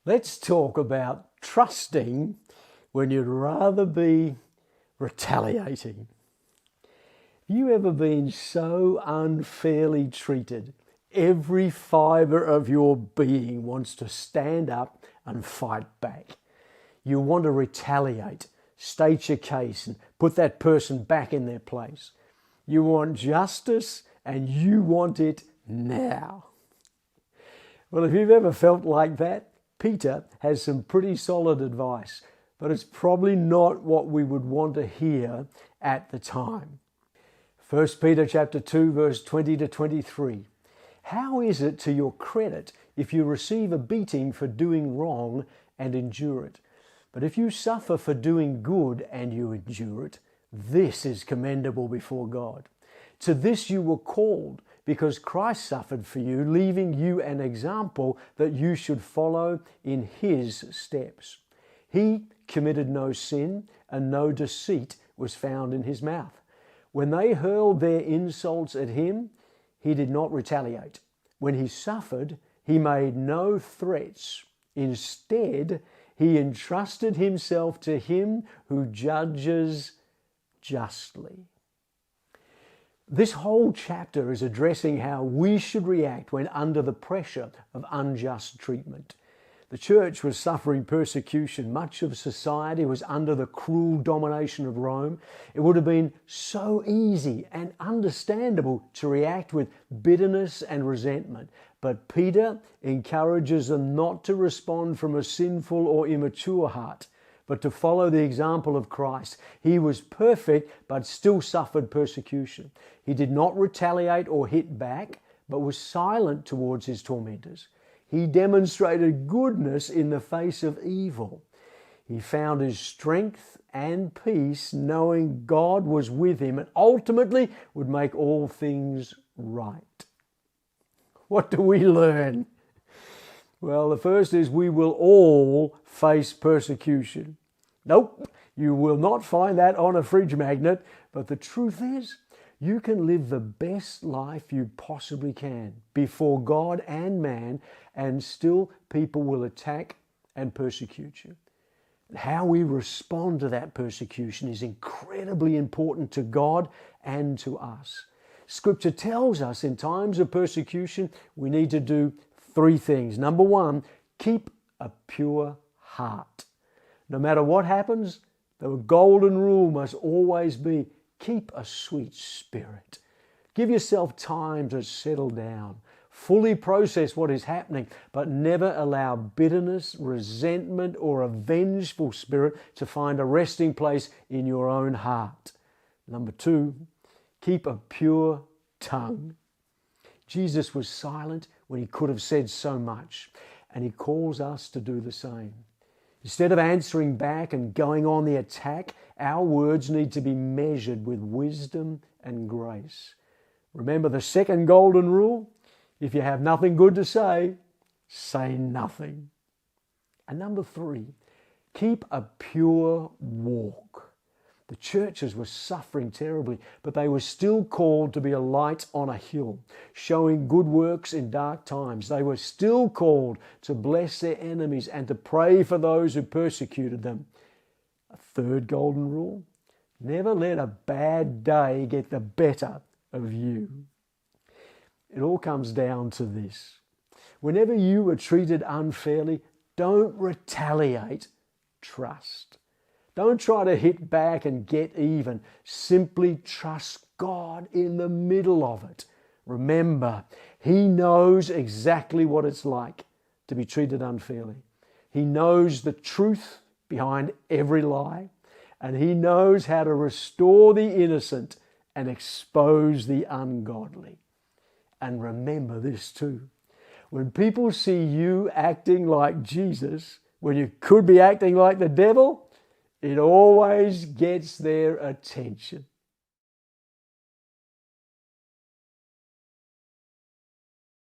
Let's talk about trusting when you'd rather be retaliating. Have you ever been so unfairly treated? Every fibre of your being wants to stand up and fight back. You want to retaliate, state your case and put that person back in their place. You want justice and you want it now. Well, if you've ever felt like that, Peter has some pretty solid advice, but it's probably not what we would want to hear at the time. 1 Peter chapter 2, verse 20 to 23. How is it to your credit if you receive a beating for doing wrong and endure it? But if you suffer for doing good and you endure it, this is commendable before God. To this you were called, because Christ suffered for you, leaving you an example that you should follow in his steps. He committed no sin, and no deceit was found in his mouth. When they hurled their insults at him, he did not retaliate. When he suffered, he made no threats. Instead, he entrusted himself to him who judges justly. This whole chapter is addressing how we should react when under the pressure of unjust treatment. The church was suffering persecution. Much of society was under the cruel domination of Rome. It would have been so easy and understandable to react with bitterness and resentment. But Peter encourages them not to respond from a sinful or immature heart, but to follow the example of Christ. He was perfect, but still suffered persecution. He did not retaliate or hit back, but was silent towards his tormentors. He demonstrated goodness in the face of evil. He found his strength and peace knowing God was with him and ultimately would make all things right. What do we learn? Well, the first is we will all face persecution. Nope, you will not find that on a fridge magnet, but the truth is, you can live the best life you possibly can before God and man, and still people will attack and persecute you. How we respond to that persecution is incredibly important to God and to us. Scripture tells us in times of persecution, we need to do three things. Number one, keep a pure heart. No matter what happens, the golden rule must always be keep a sweet spirit. Give yourself time to settle down. Fully process what is happening, but never allow bitterness, resentment, or a vengeful spirit to find a resting place in your own heart. Number two, keep a pure tongue. Jesus was silent when he could have said so much, and he calls us to do the same. Instead of answering back and going on the attack, our words need to be measured with wisdom and grace. Remember the second golden rule? If you have nothing good to say, say nothing. And number three, keep a pure walk. The churches were suffering terribly, but they were still called to be a light on a hill, showing good works in dark times. They were still called to bless their enemies and to pray for those who persecuted them. A third golden rule, never let a bad day get the better of you. It all comes down to this. Whenever you are treated unfairly, don't retaliate, trust. Don't try to hit back and get even. Simply trust God in the middle of it. Remember, he knows exactly what it's like to be treated unfairly. He knows the truth behind every lie, and he knows how to restore the innocent and expose the ungodly. And remember this too. When people see you acting like Jesus, when you could be acting like the devil, it always gets their attention.